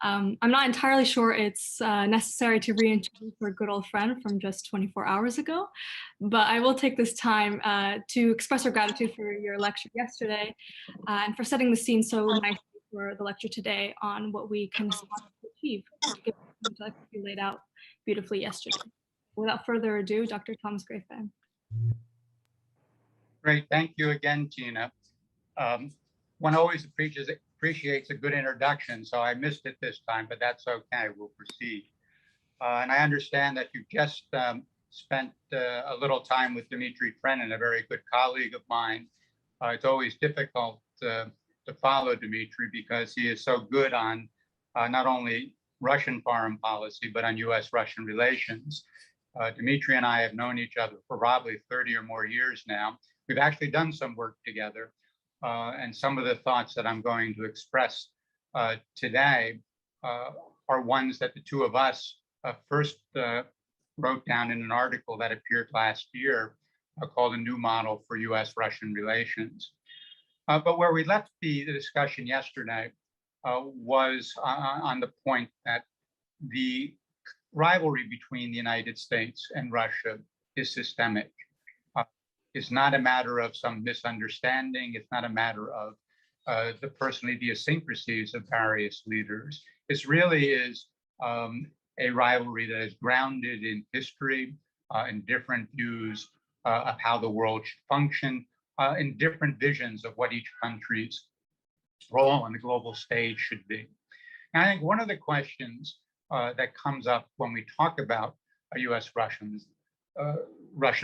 I'm not entirely sure it's necessary to reintroduce our good old friend from just 24 hours ago, but I will take this time to express our gratitude for your lecture yesterday and for setting the scene so nicely for the lecture today on what we can aspire to achieve, given the context you laid out beautifully yesterday. Without further ado, Dr. Thomas Grayfan. Great, thank you again, Tina. One always appreciates a good introduction, so I missed it this time, but that's okay, we'll proceed. And I understand that you just spent a little time with Dmitry Frenin, a very good colleague of mine. It's always difficult to follow Dmitry because he is so good on not only Russian foreign policy, but on US-Russian relations. Dmitry and I have known each other for probably 30 or more years now. We've actually done some work together. And some of the thoughts that I'm going to express today are ones that the two of us first wrote down in an article that appeared last year called A New Model for US-Russian Relations. But where we left the discussion yesterday was on the point that the rivalry between the United States and Russia is systemic. It's not a matter of some misunderstanding. It's not a matter of the personal idiosyncrasies of various leaders. It really is a rivalry that is grounded in history, in different views of how the world should function, in different visions of what each country's role on the global stage should be. And I think one of the questions that comes up when we talk about US-Russian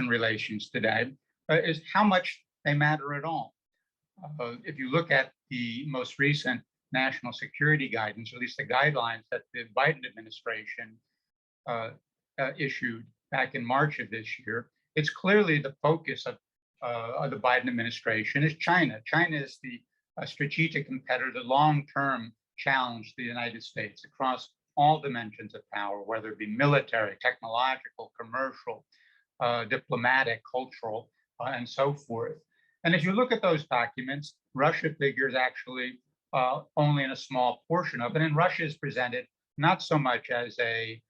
relations today is how much they matter at all. If you look at the most recent national security guidance, or at least the guidelines that the Biden administration issued back in March of this year, it's clearly the focus of the Biden administration is China. China is the strategic competitor, the long-term challenge to the United States across all dimensions of power, whether it be military, technological, commercial, diplomatic, cultural, and so forth. And if you look at those documents, Russia figures actually only in a small portion of it. And Russia is presented not so much as a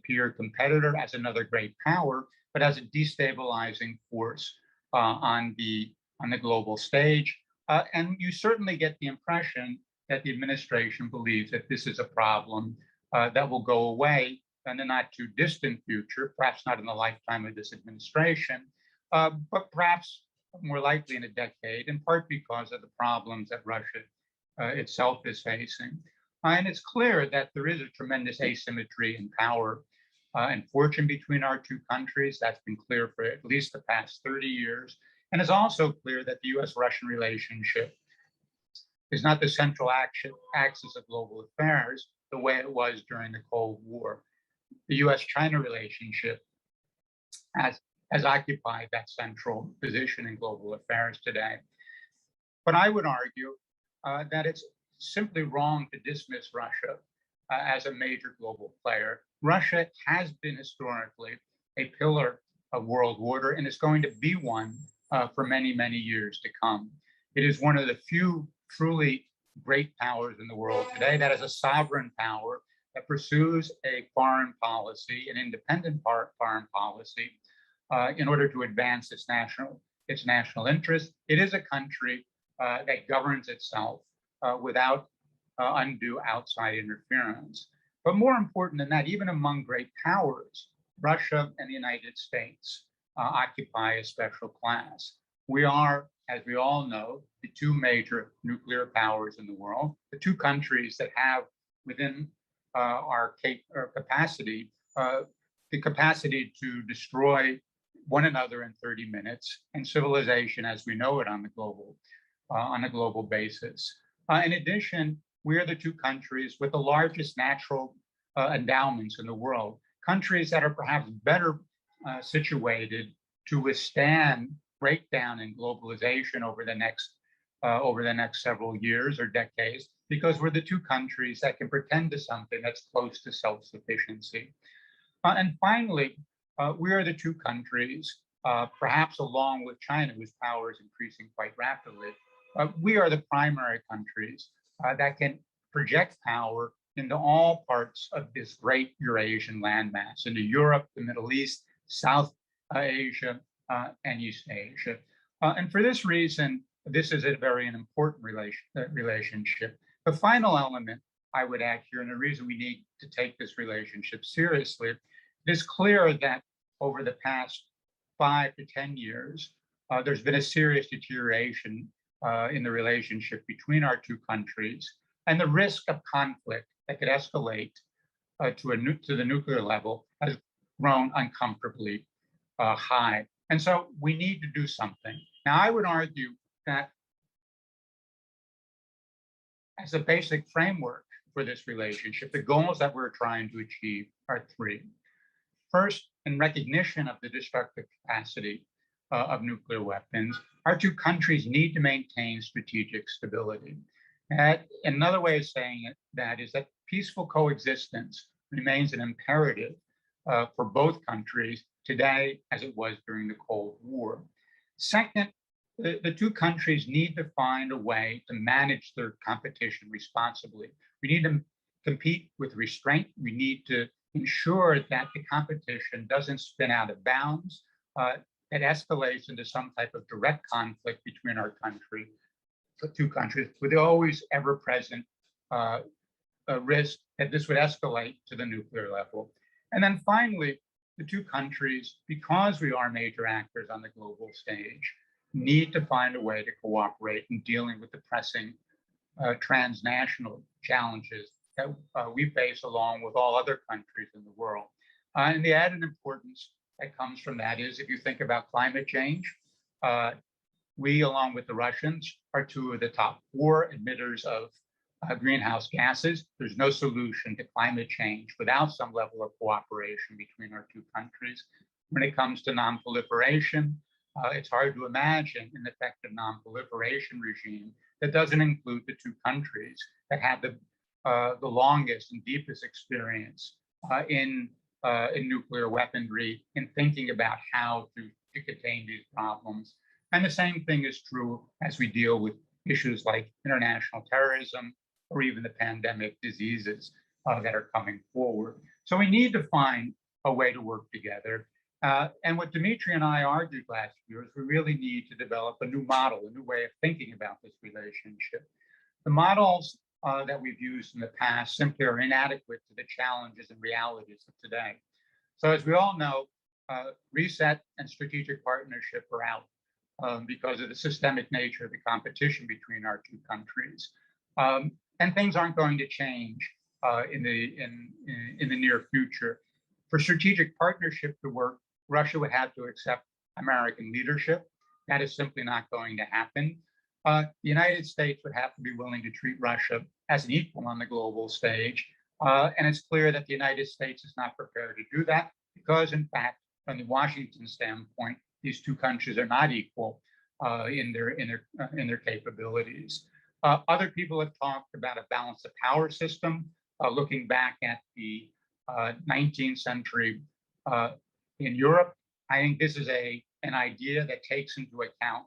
peer competitor, as another great power, but as a destabilizing force on the global stage. And you certainly get the impression that the administration believes that this is a problem that will go away in the not too distant future, perhaps not in the lifetime of this administration, but perhaps more likely in a decade, in part because of the problems that Russia itself is facing. And it's clear that there is a tremendous asymmetry in power and fortune between our two countries. That's been clear for at least the past 30 years. And it's also clear that the US-Russian relationship is not the central axis of global affairs the way it was during the Cold War. The US-China relationship has occupied that central position in global affairs today. But I would argue that it's simply wrong to dismiss Russia as a major global player. Russia has been historically a pillar of world order, and it's going to be one for many, many years to come. It is one of the few truly great powers in the world today that is a sovereign power that pursues a foreign policy, an independent foreign policy, in order to advance its national interest. It is a country that governs itself without undue outside interference. But more important than that, even among great powers, Russia and the United States occupy a special class. We are, as we all know, the two major nuclear powers in the world, the two countries that have within our capacity, the capacity to destroy one another in 30 minutes and civilization as we know it on a global basis. In addition, we are the two countries with the largest natural endowments in the world, countries that are perhaps better situated to withstand breakdown in globalization over the next several years or decades, because we're the two countries that can pretend to something that's close to self-sufficiency. And finally, we are the two countries, perhaps along with China, whose power is increasing quite rapidly, we are the primary countries that can project power into all parts of this great Eurasian landmass, into Europe, the Middle East, South Asia, and East Asia. And for this reason, this is a very important relationship. The final element I would add here, and the reason we need to take this relationship seriously, it is clear that over the past 5 to 10 years, there's been a serious deterioration in the relationship between our two countries, and the risk of conflict that could escalate to the nuclear level has grown uncomfortably high. And so we need to do something. Now, I would argue that as a basic framework for this relationship, the goals that we're trying to achieve are three. First, in recognition of the destructive capacity of nuclear weapons, our two countries need to maintain strategic stability. And another way of saying that is that peaceful coexistence remains an imperative for both countries today as it was during the Cold War. Second, the two countries need to find a way to manage their competition responsibly. We need to compete with restraint. We need to ensure that the competition doesn't spin out of bounds, that escalates into some type of direct conflict between our two countries, with the always ever-present risk that this would escalate to the nuclear level. And then finally, the two countries, because we are major actors on the global stage, need to find a way to cooperate in dealing with the pressing transnational challenges that we face along with all other countries in the world. And the added importance that comes from that is, if you think about climate change, we, along with the Russians, are two of the top 4 emitters of greenhouse gases. There's no solution to climate change without some level of cooperation between our two countries. When it comes to nonproliferation, it's hard to imagine an effective nonproliferation regime that doesn't include the two countries that have the longest and deepest experience in nuclear weaponry, in thinking about how to contain these problems. And the same thing is true as we deal with issues like international terrorism or even the pandemic diseases that are coming forward. So we need to find a way to work together. And what Dimitri and I argued last year is we really need to develop a new model, a new way of thinking about this relationship. The models that we've used in the past simply are inadequate to the challenges and realities of today. So as we all know, reset and strategic partnership are out because of the systemic nature of the competition between our two countries. And things aren't going to change in the near future. For strategic partnership to work, Russia would have to accept American leadership. That is simply not going to happen. The United States would have to be willing to treat Russia as an equal on the global stage. And it's clear that the United States is not prepared to do that because, in fact, from the Washington standpoint, these two countries are not equal in their capabilities. Other people have talked about a balance of power system, looking back at the 19th century in Europe. I think this is an idea that takes into account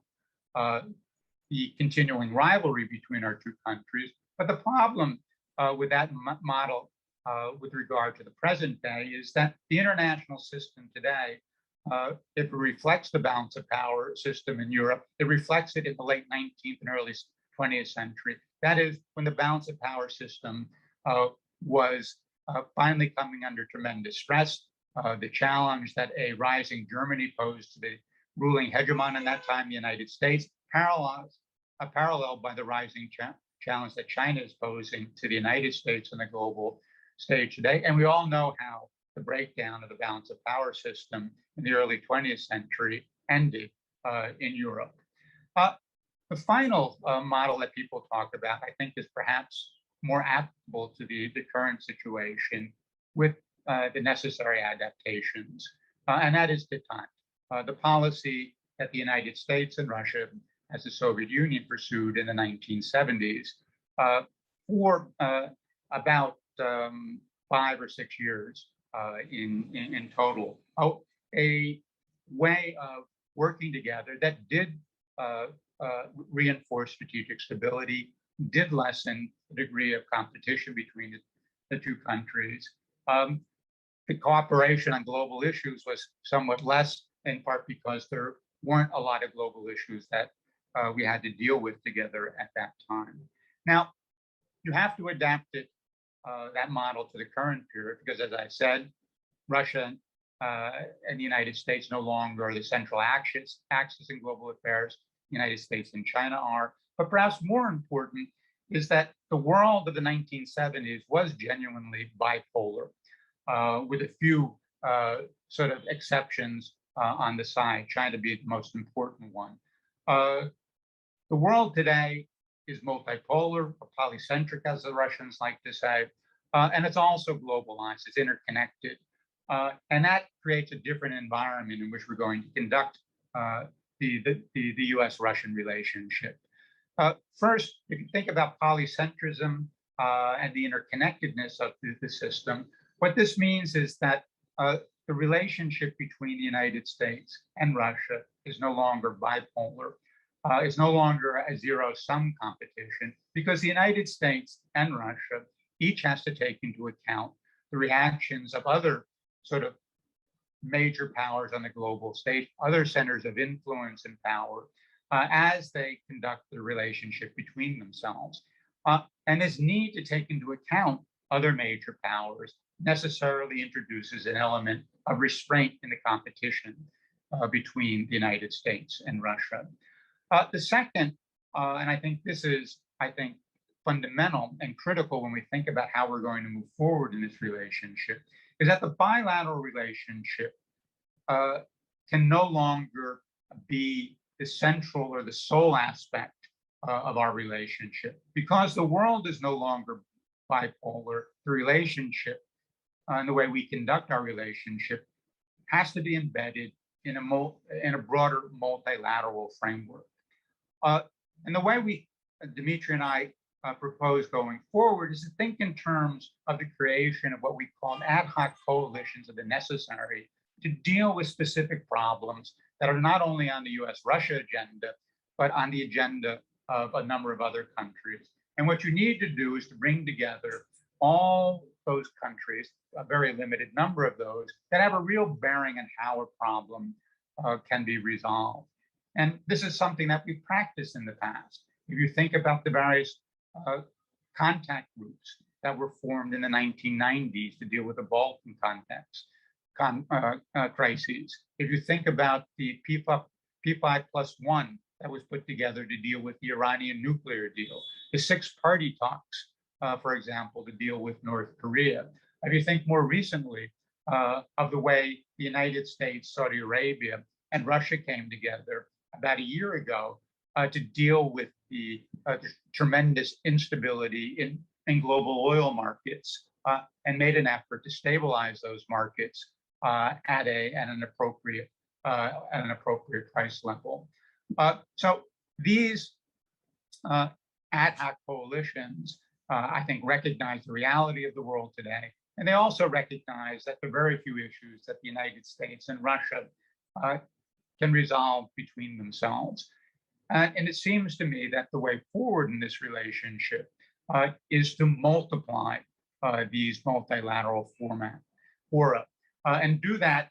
the continuing rivalry between our two countries. But the problem with that model with regard to the present day is that the international system today, if it reflects the balance of power system in Europe, it reflects it in the late 19th and early 20th century. That is when the balance of power system was finally coming under tremendous stress. The challenge that a rising Germany posed to the ruling hegemon in that time, the United States, paralleled by the rising challenge that China is posing to the United States on the global stage today. And we all know how the breakdown of the balance of power system in the early 20th century ended in Europe. The final model that people talk about, I think, is perhaps more applicable to the current situation with the necessary adaptations, and that is detente. The policy that the United States and Russia, as the Soviet Union, pursued in the 1970s for about 5 or 6 years in total. A way of working together that did reinforce strategic stability, did lessen the degree of competition between the two countries. The cooperation on global issues was somewhat less, in part because there weren't a lot of global issues that we had to deal with together at that time. Now, you have to adapt it, that model to the current period, because as I said, Russia and the United States no longer are the central axis in global affairs. The United States and China are. But perhaps more important is that the world of the 1970s was genuinely bipolar, with a few sort of exceptions on the side, China being the most important one. The world today is multipolar, or polycentric, as the Russians like to say, and it's also globalized, it's interconnected. And that creates a different environment in which we're going to conduct the US-Russian relationship. First, if you think about polycentrism and the interconnectedness of the system, what this means is that the relationship between the United States and Russia is no longer bipolar. It's no longer a zero-sum competition, because the United States and Russia each has to take into account the reactions of other sort of major powers on the global stage, other centers of influence and power, as they conduct the relationship between themselves. And this need to take into account other major powers necessarily introduces an element of restraint in the competition between the United States and Russia. The second, and I think this is, fundamental and critical when we think about how we're going to move forward in this relationship, is that the bilateral relationship can no longer be the central or the sole aspect of our relationship. Because the world is no longer bipolar, the relationship and the way we conduct our relationship has to be embedded in a broader multilateral framework. And the way Dmitry and I propose going forward is to think in terms of the creation of what we call ad hoc coalitions that are necessary to deal with specific problems that are not only on the US-Russia agenda, but on the agenda of a number of other countries. And what you need to do is to bring together all those countries, a very limited number of those, that have a real bearing on how a problem can be resolved. And this is something that we've practiced in the past. If you think about the various contact groups that were formed in the 1990s to deal with the Balkan crises, if you think about the P5+1 that was put together to deal with the Iranian nuclear deal, the six-party talks, for example, to deal with North Korea. If you think more recently of the way the United States, Saudi Arabia, and Russia came together about a year ago to deal with the tremendous instability in global oil markets and made an effort to stabilize those markets at an appropriate price level. So these ad hoc coalitions, I think, recognize the reality of the world today, and they also recognize that the very few issues that the United States and Russia can resolve between themselves. And it seems to me that the way forward in this relationship is to multiply these multilateral fora, and do that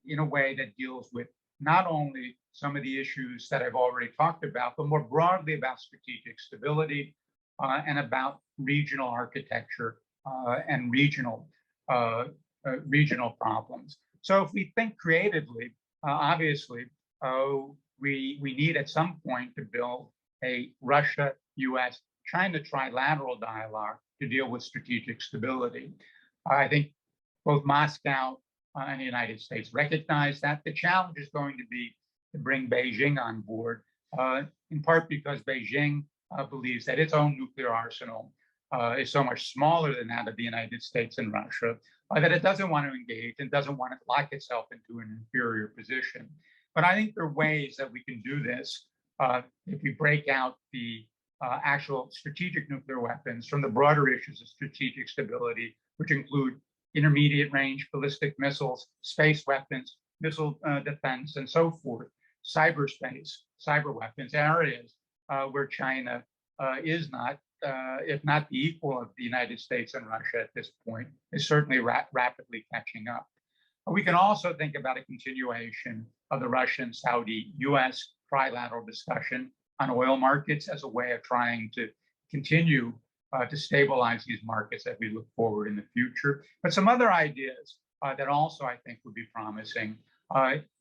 in a way that deals with not only some of the issues that I've already talked about, but more broadly about strategic stability and about regional architecture and regional problems. So if we think creatively, obviously, we need at some point to build a Russia, US, China trilateral dialogue to deal with strategic stability. I think both Moscow and the United States recognize that. The challenge is going to be to bring Beijing on board, in part because Beijing believes that its own nuclear arsenal is so much smaller than that of the United States and Russia, that it doesn't want to engage and doesn't want to lock itself into an inferior position. But I think there are ways that we can do this if we break out the actual strategic nuclear weapons from the broader issues of strategic stability, which include intermediate range ballistic missiles, space weapons, missile defense, and so forth, cyberspace, cyber weapons, areas where China is not, if not the equal of the United States and Russia at this point, is certainly rapidly catching up. We can also think about a continuation of the Russian, Saudi, US trilateral discussion on oil markets as a way of trying to continue to stabilize these markets as we look forward in the future. But some other ideas that also I think would be promising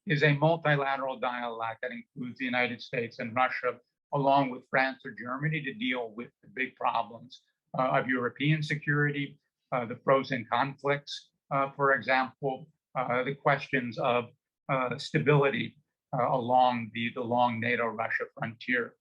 is a multilateral dialogue that includes the United States and Russia, along with France or Germany, to deal with the big problems of European security, the frozen conflicts, for example, the questions of stability along the long NATO-Russia frontier.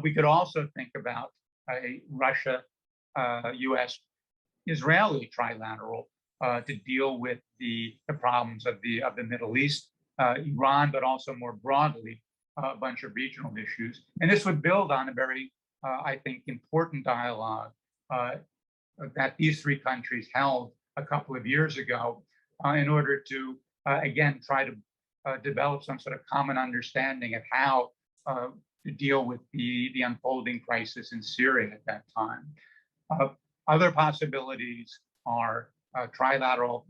We could also think about a Russia-US-Israeli trilateral to deal with the problems of the Middle East, Iran, but also more broadly, a bunch of regional issues. And this would build on a very, I think, important dialogue that these three countries held a couple of years ago in order to, again, try to develop some sort of common understanding of how to deal with the unfolding crisis in Syria at that time. Other possibilities are trilateral,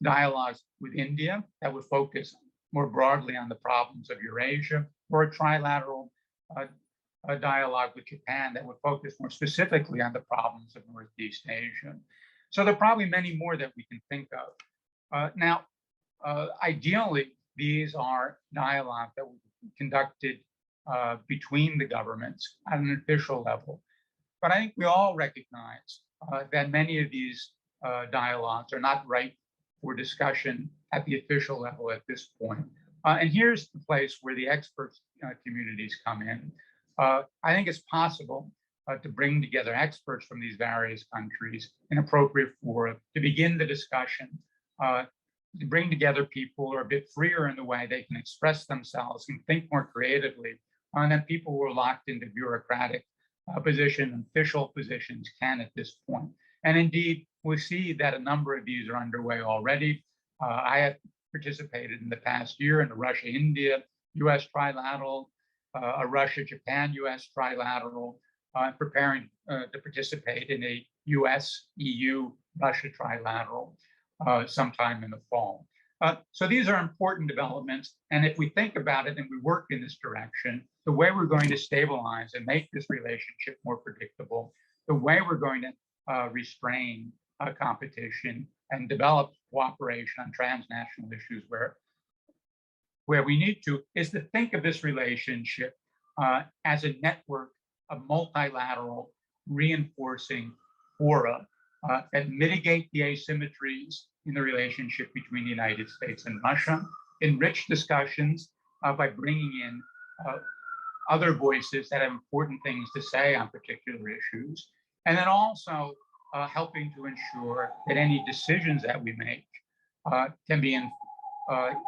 dialogues with India that would focus more broadly on the problems of Eurasia, or a trilateral a dialogue with Japan that would focus more specifically on the problems of Northeast Asia. So there are probably many more that we can think of. Ideally, these are dialogues that will be conducted between the governments at an official level. But I think we all recognize that many of these dialogues are not ripe for discussion at the official level at this point. And here's the place where the expert communities come in. I think it's possible to bring together experts from these various countries in appropriate fora to begin the discussion, to bring together people who are a bit freer in the way they can express themselves and think more creatively, and then people who are locked into bureaucratic position, official positions can at this point. And indeed, we see that a number of these are underway already. I have participated in the past year in the Russia-India, US trilateral, a Russia-Japan-US trilateral, preparing to participate in a US-EU-Russia trilateral sometime in the fall. So these are important developments. And if we think about it and we work in this direction, the way we're going to stabilize and make this relationship more predictable, the way we're going to restrain competition and develop cooperation on transnational issues where we need to, is to think of this relationship as a network of multilateral reinforcing fora that mitigate the asymmetries in the relationship between the United States and Russia, enrich discussions by bringing in other voices that have important things to say on particular issues, and then also helping to ensure that any decisions that we make can be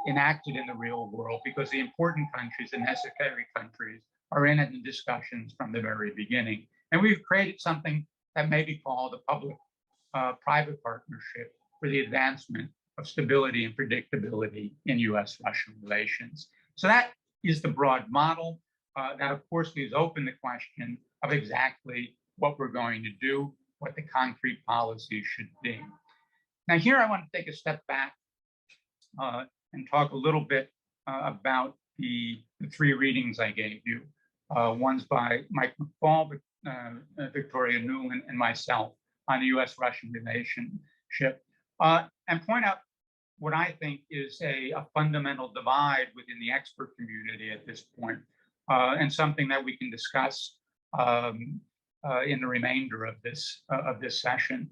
enacted in the real world, because the important countries, the necessary countries, are in it in discussions from the very beginning. And we've created something that may be called a public-private partnership for the advancement of stability and predictability in US-Russian relations. So that is the broad model. That, of course, leaves open the question of exactly what we're going to do, what the concrete policy should be. Now, here I want to take a step back and talk a little bit about the three readings I gave you. One's by Mike McFall, Victoria Newland, and myself on the US-Russian relationship, and point out what I think is a fundamental divide within the expert community at this point, and something that we can discuss in the remainder of this session.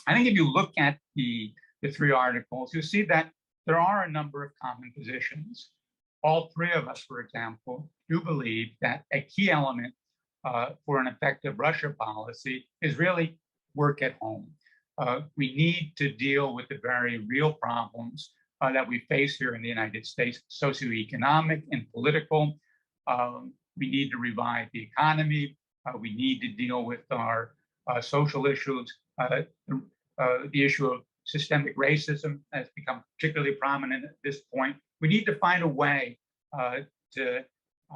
I think if you look at the three articles, you'll see that there are a number of common positions. All three of us, for example, do believe that a key element for an effective Russia policy is really work at home. We need to deal with the very real problems that we face here in the United States, socioeconomic and political. We need to revive the economy. We need to deal with our social issues. The issue of systemic racism has become particularly prominent at this point. We need to find a way to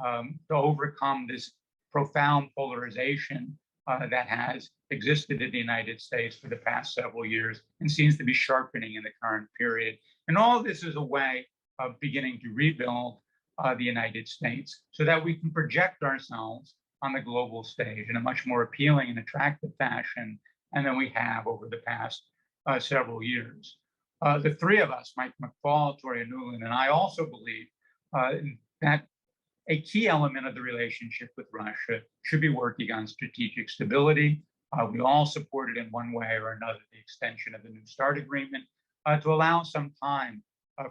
to overcome this profound polarization that has existed in the United States for the past several years and seems to be sharpening in the current period. And all this is a way of beginning to rebuild the United States so that we can project ourselves on the global stage in a much more appealing and attractive fashion than we have over the past several years. The three of us, Mike McFaul, Toria Nuland, and I also believe that a key element of the relationship with Russia should be working on strategic stability. We all supported in one way or another the extension of the New START agreement to allow some time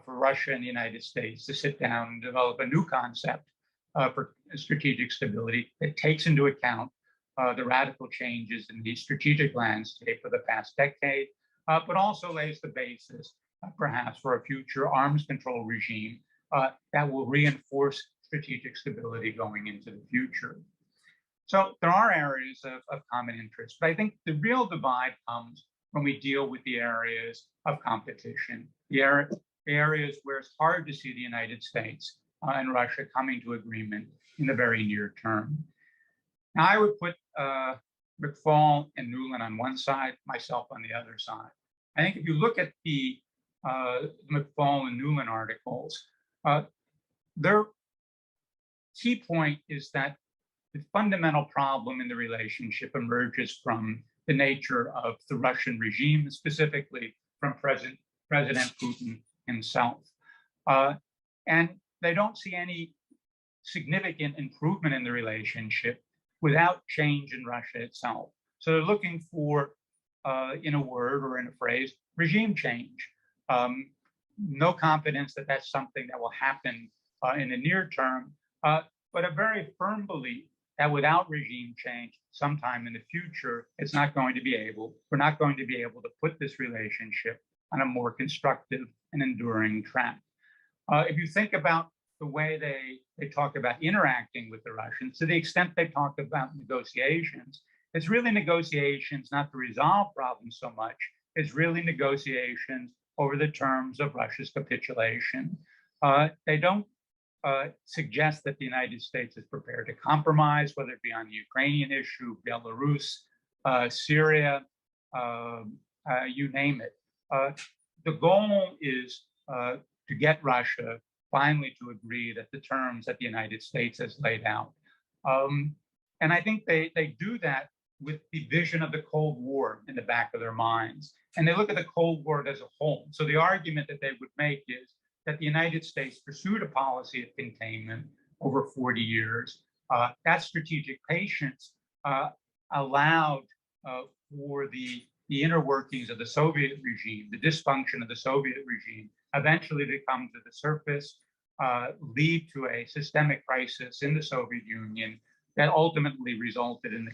for Russia and the United States to sit down and develop a new concept for strategic stability that takes into account the radical changes in the strategic landscape of the past decade, but also lays the basis perhaps for a future arms control regime that will reinforce strategic stability going into the future. So there are areas of common interest, but I think the real divide comes when we deal with the areas of competition, the areas where it's hard to see the United States and Russia coming to agreement in the very near term. Now, I would put McFaul and Nuland on one side, myself on the other side. I think if you look at the McFaul and Nuland articles, their key point is that the fundamental problem in the relationship emerges from the nature of the Russian regime, specifically from President Putin himself. And they don't see any significant improvement in the relationship without change in Russia itself. So they're looking for, in a word or in a phrase, regime change. No confidence that that's something that will happen in the near term, but a very firm belief that without regime change, sometime in the future, we're not going to be able to put this relationship on a more constructive and enduring track. If you think about the way they talk about interacting with the Russians, to the extent they talk about negotiations, it's really negotiations not to resolve problems so much, it's really negotiations over the terms of Russia's capitulation. They don't suggest that the United States is prepared to compromise, whether it be on the Ukrainian issue, Belarus, Syria, you name it. The goal is to get Russia finally to agree that the terms that the United States has laid out. And I think they do that with the vision of the Cold War in the back of their minds. And they look at the Cold War as a whole. So the argument that they would make is that the United States pursued a policy of containment over 40 years. That strategic patience allowed for the inner workings of the Soviet regime, the dysfunction of the Soviet regime, eventually to come to the surface, lead to a systemic crisis in the Soviet Union that ultimately resulted in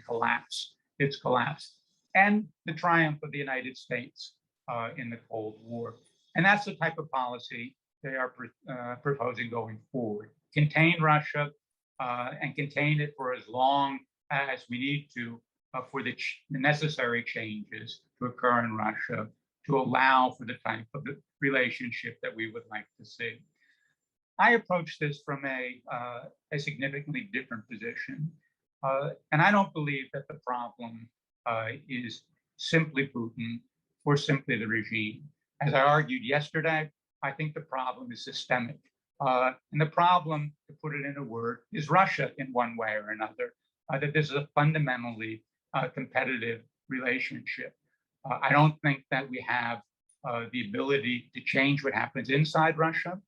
its collapse, and the triumph of the United States in the Cold War. And that's the type of policy they are proposing going forward. Contain Russia and contain it for as long as we need to for the necessary changes to occur in Russia to allow for the type of the relationship that we would like to see. I approach this from a significantly different position. And I don't believe that the problem is simply Putin or simply the regime. As I argued yesterday, I think the problem is systemic. And the problem, to put it in a word, is Russia in one way or another, that this is a fundamentally competitive relationship. I don't think that we have the ability to change what happens inside Russia.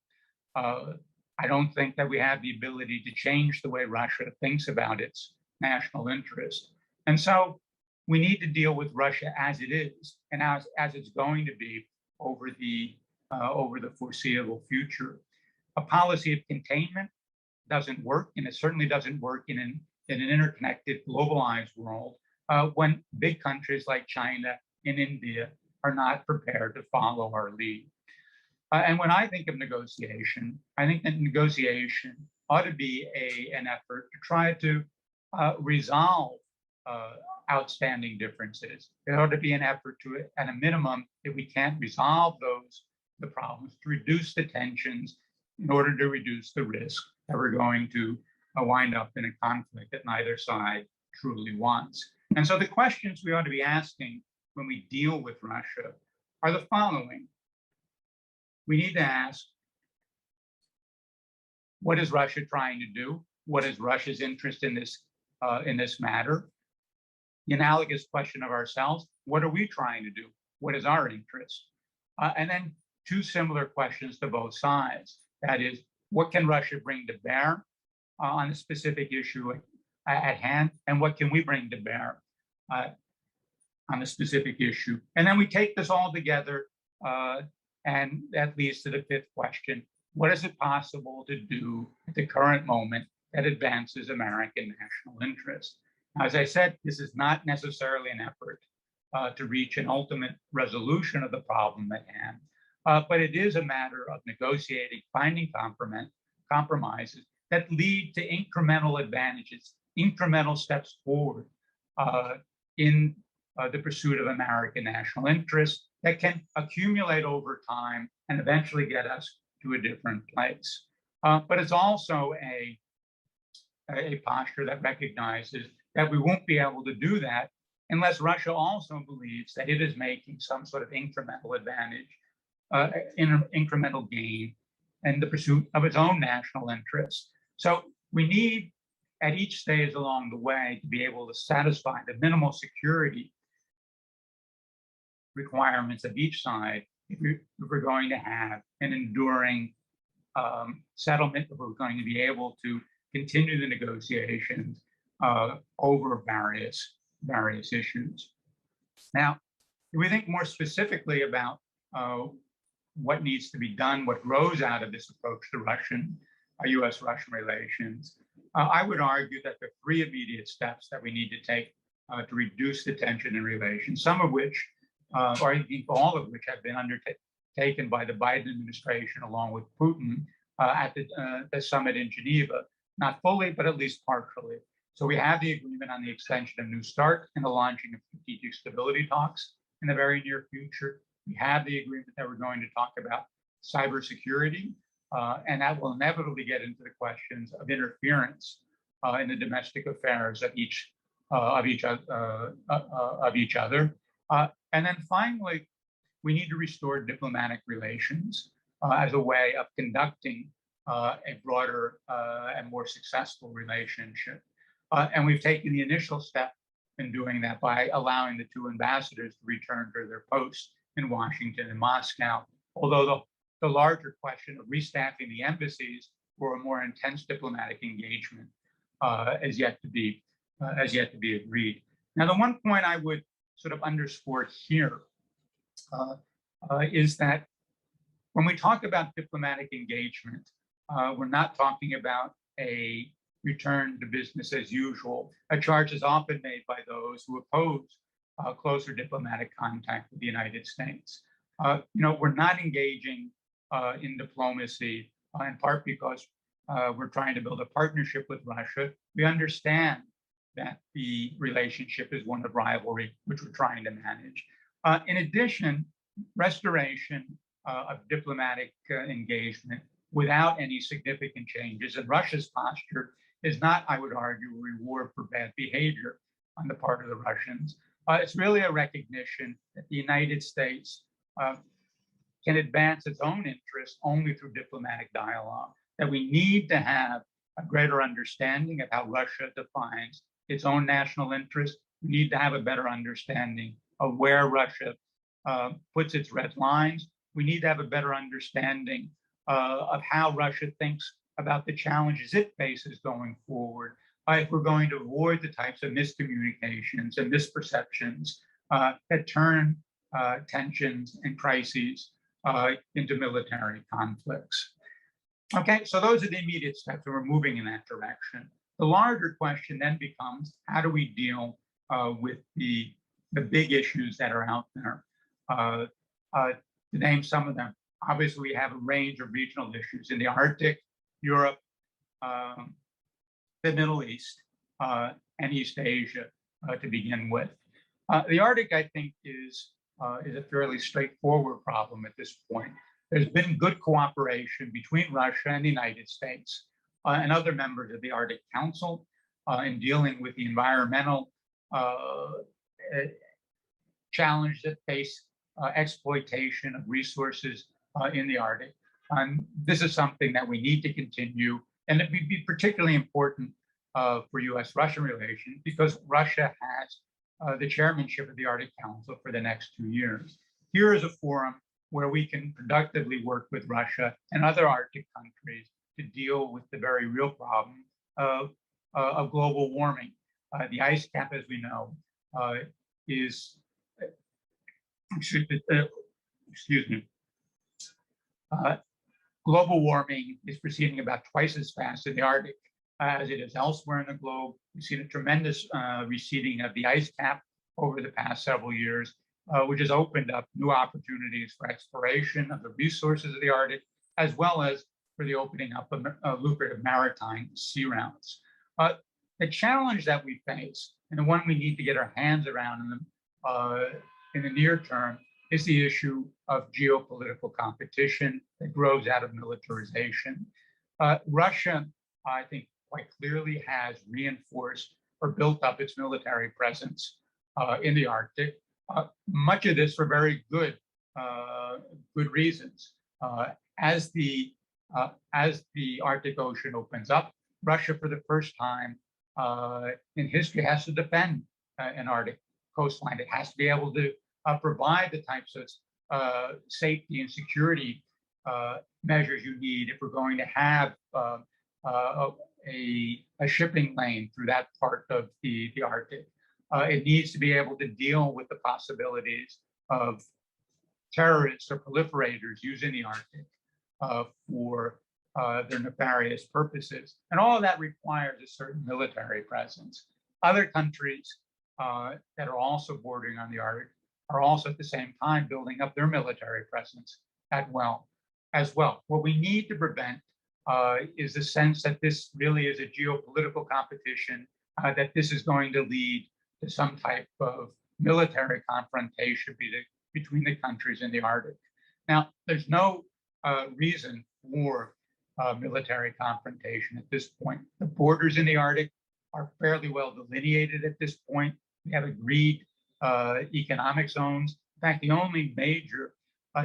I don't think that we have the ability to change the way Russia thinks about its national interest. And so we need to deal with Russia as it is and as it's going to be over the foreseeable future. A policy of containment doesn't work, and it certainly doesn't work in an interconnected, globalized world when big countries like China and India are not prepared to follow our lead. And when I think of negotiation, I think that negotiation ought to be an effort to try to resolve outstanding differences. It ought to be an effort to, at a minimum, if we can't resolve the problems, to reduce the tensions in order to reduce the risk that we're going to wind up in a conflict that neither side truly wants. And so the questions we ought to be asking when we deal with Russia are the following. We need to ask, what is Russia trying to do? What is Russia's interest in this matter? The analogous question of ourselves, what are we trying to do? What is our interest? And then two similar questions to both sides. That is, what can Russia bring to bear on a specific issue at hand, and what can we bring to bear on a specific issue? And then we take this all together, and that leads to the fifth question. What is it possible to do at the current moment that advances American national interest? Now, as I said, this is not necessarily an effort to reach an ultimate resolution of the problem at hand, but it is a matter of negotiating, finding compromises that lead to incremental advantages, incremental steps forward in the pursuit of American national interest that can accumulate over time and eventually get us to a different place. But it's also a posture that recognizes that we won't be able to do that unless Russia also believes that it is making some sort of incremental advantage, incremental gain in the pursuit of its own national interests. So we need, at each stage along the way, to be able to satisfy the minimal security requirements of each side if we're going to have an enduring settlement, if we're going to be able to continue the negotiations over various issues. Now, if we think more specifically about what needs to be done, what grows out of this approach to U.S.-Russian relations, I would argue that there are three immediate steps that we need to take to reduce the tension in relations, some of which, or I think all of which, have been undertaken by the Biden administration along with Putin at the summit in Geneva. Not fully, but at least partially. So we have the agreement on the extension of New START and the launching of strategic stability talks in the very near future. We have the agreement that we're going to talk about cybersecurity, and that will inevitably get into the questions of interference in the domestic affairs of each other. And then finally, we need to restore diplomatic relations as a way of conducting a broader and more successful relationship. And we've taken the initial step in doing that by allowing the two ambassadors to return to their posts in Washington and Moscow, although the larger question of restaffing the embassies for a more intense diplomatic engagement is yet to be agreed. Now, the one point I would sort of underscore here is that when we talk about diplomatic engagement, we're not talking about a return to business as usual. A charge is often made by those who oppose closer diplomatic contact with the United States. We're not engaging in diplomacy in part because we're trying to build a partnership with Russia. We understand that the relationship is one of rivalry, which we're trying to manage. In addition, restoration of diplomatic engagement without any significant changes in Russia's posture is not, I would argue, a reward for bad behavior on the part of the Russians. It's really a recognition that the United States can advance its own interests only through diplomatic dialogue, that we need to have a greater understanding of how Russia defines its own national interest. We need to have a better understanding of where Russia puts its red lines. We need to have a better understanding of how Russia thinks about the challenges it faces going forward, if we're going to avoid the types of miscommunications and misperceptions that turn tensions and crises into military conflicts. Okay, so those are the immediate steps, and we're moving in that direction. The larger question then becomes, how do we deal with the big issues that are out there? To name some of them, obviously we have a range of regional issues in the Arctic, Europe, the Middle East, and East Asia to begin with. The Arctic, I think, is a fairly straightforward problem at this point. There's been good cooperation between Russia and the United States and other members of the Arctic Council in dealing with the environmental challenge that face exploitation of resources in the Arctic. This is something that we need to continue, and it would be particularly important for U.S.-Russian relations because Russia has the chairmanship of the Arctic Council for the next 2 years. Here is a forum where we can productively work with Russia and other Arctic countries to deal with the very real problem of global warming. The ice cap, as we know, is, excuse me, global warming is proceeding about twice as fast in the Arctic as it is elsewhere in the globe. We've seen a tremendous receding of the ice cap over the past several years, which has opened up new opportunities for exploration of the resources of the Arctic, as well as for the opening up of lucrative maritime sea routes. The challenge that we face, and the one we need to get our hands around in the near term, is the issue of geopolitical competition that grows out of militarization. Russia, I think, quite clearly has reinforced or built up its military presence in the Arctic. Much of this for very good reasons. As the Arctic Ocean opens up, Russia, for the first time in history, has to defend an Arctic coastline. It has to be able to provide the types of safety and security measures you need if we're going to have a shipping lane through that part of the Arctic. It needs to be able to deal with the possibilities of terrorists or proliferators using the Arctic for their nefarious purposes. And all of that requires a certain military presence. Other countries that are also bordering on the Arctic are also at the same time building up their military presence as well. What we need to prevent is the sense that this really is a geopolitical competition, that this is going to lead to some type of military confrontation between the countries in the Arctic. Now, there's no reason for military confrontation at this point. The borders in the Arctic are fairly well delineated at this point. We have agreed economic zones. In fact, the only major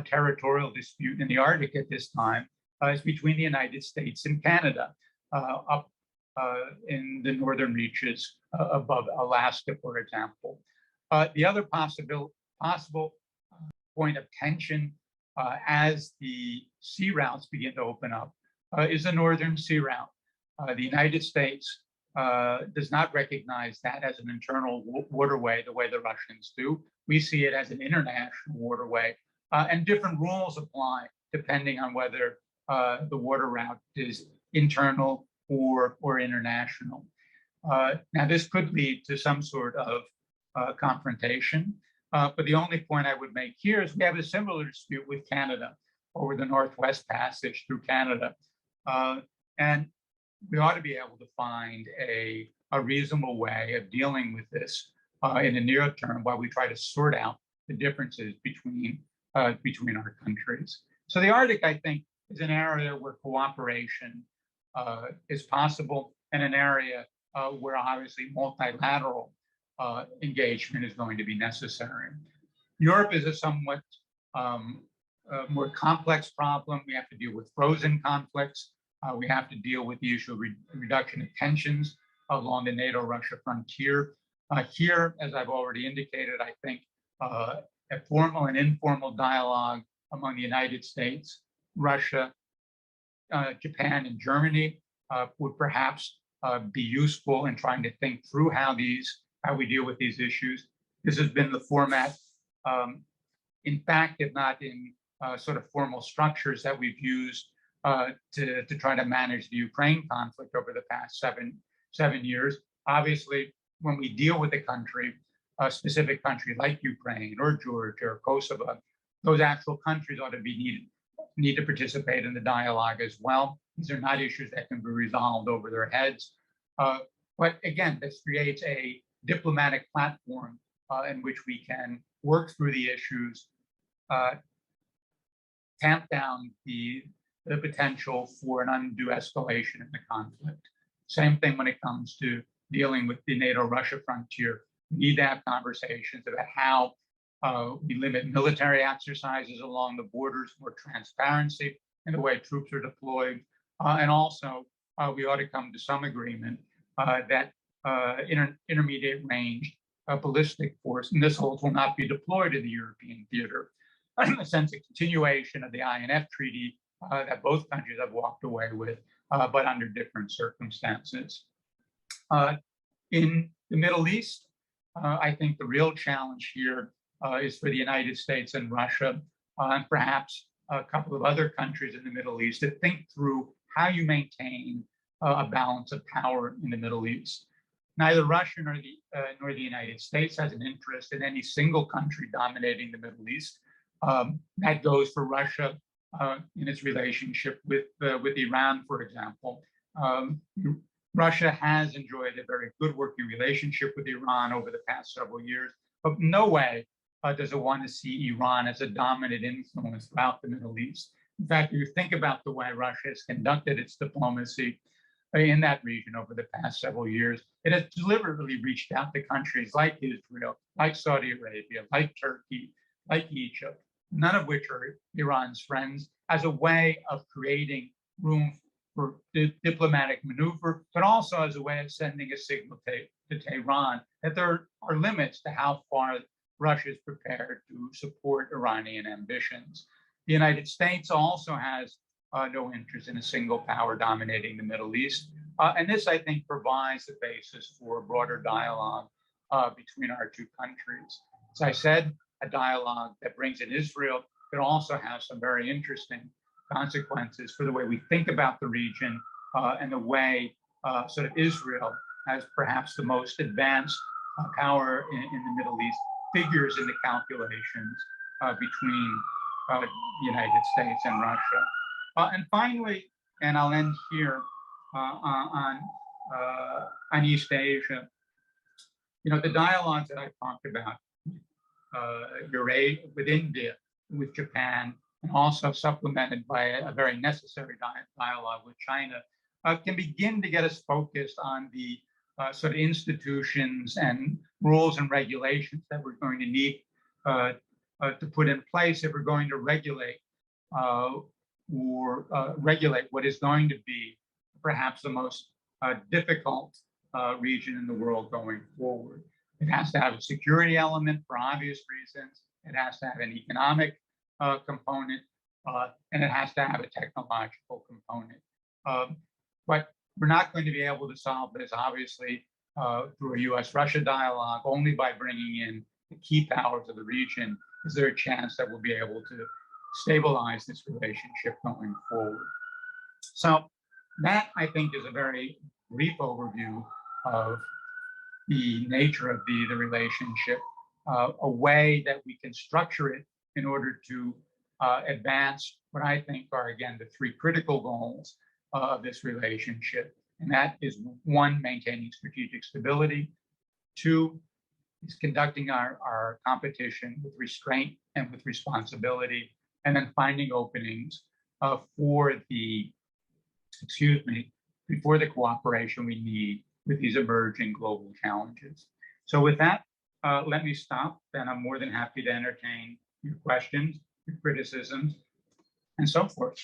territorial dispute in the Arctic at this time is between the United States and Canada, up in the northern reaches above Alaska, for example. The other possible point of tension as the sea routes begin to open up is the northern sea route. The United States does not recognize that as an internal waterway the way the Russians do. We see it as an international waterway, and different rules apply depending on whether the water route is internal or international. Now, this could lead to some sort of confrontation, but the only point I would make here is we have a similar dispute with Canada over the Northwest Passage through Canada. And we ought to be able to find a reasonable way of dealing with this in the near term while we try to sort out the differences between our countries. So the Arctic, I think, is an area where cooperation is possible, and an area where obviously multilateral engagement is going to be necessary. Europe is a somewhat more complex problem. We have to deal with frozen conflicts. We have to deal with the issue of reduction of tensions along the NATO-Russia frontier. Here, as I've already indicated, I think a formal and informal dialogue among the United States, Russia, Japan, and Germany would perhaps be useful in trying to think through how we deal with these issues. This has been the format, in fact, if not in sort of formal structures that we've used to try to manage the Ukraine conflict over the past seven years. Obviously, when we deal with a specific country like Ukraine or Georgia or Kosovo, those actual countries ought to need to participate in the dialogue as well. These are not issues that can be resolved over their heads. But again, this creates a diplomatic platform in which we can work through the issues, tamp down the the potential for an undue escalation in the conflict. Same thing when it comes to dealing with the NATO-Russia frontier. We need to have conversations about how we limit military exercises along the borders, more transparency in the way troops are deployed, and also we ought to come to some agreement that intermediate range ballistic force missiles will not be deployed in the European theater. In a sense, a continuation of the INF Treaty that both countries have walked away with, but under different circumstances. In the Middle East, I think the real challenge here is for the United States and Russia, and perhaps a couple of other countries in the Middle East, to think through how you maintain a balance of power in the Middle East. Neither Russia nor the United States has an interest in any single country dominating the Middle East. That goes for Russia in its relationship with Iran, for example. Russia has enjoyed a very good working relationship with Iran over the past several years, but no way does it want to see Iran as a dominant influence throughout the Middle East. In fact, if you think about the way Russia has conducted its diplomacy in that region over the past several years, it has deliberately reached out to countries like Israel, like Saudi Arabia, like Turkey, like Egypt, none of which are Iran's friends, as a way of creating room for diplomatic maneuver, but also as a way of sending a signal to Tehran that there are limits to how far Russia is prepared to support Iranian ambitions. The United States also has no interest in a single power dominating the Middle East. And this, I think, provides the basis for a broader dialogue between our two countries. As I said, a dialogue that brings in Israel could also have some very interesting consequences for the way we think about the region and the way sort of Israel, as perhaps the most advanced power in the Middle East, figures in the calculations between the United States and Russia. And finally, and I'll end here on East Asia, the dialogues that I talked about with India, with Japan, and also supplemented by a very necessary dialogue with China, can begin to get us focused on the sort of institutions and rules and regulations that we're going to need to put in place if we're going to regulate what is going to be perhaps the most difficult region in the world going forward. It has to have a security element for obvious reasons. It has to have an economic component, and it has to have a technological component. But we're not going to be able to solve this, obviously, through a US-Russia dialogue. Only by bringing in the key powers of the region is there a chance that we'll be able to stabilize this relationship going forward. So that, I think, is a very brief overview of the nature of the relationship, a way that we can structure it in order to advance what I think are, again, the three critical goals of this relationship. And that is, one, maintaining strategic stability. Two, is conducting our competition with restraint and with responsibility. And then finding openings for the cooperation we need with these emerging global challenges. So with that, let me stop, and I'm more than happy to entertain your questions, your criticisms, and so forth.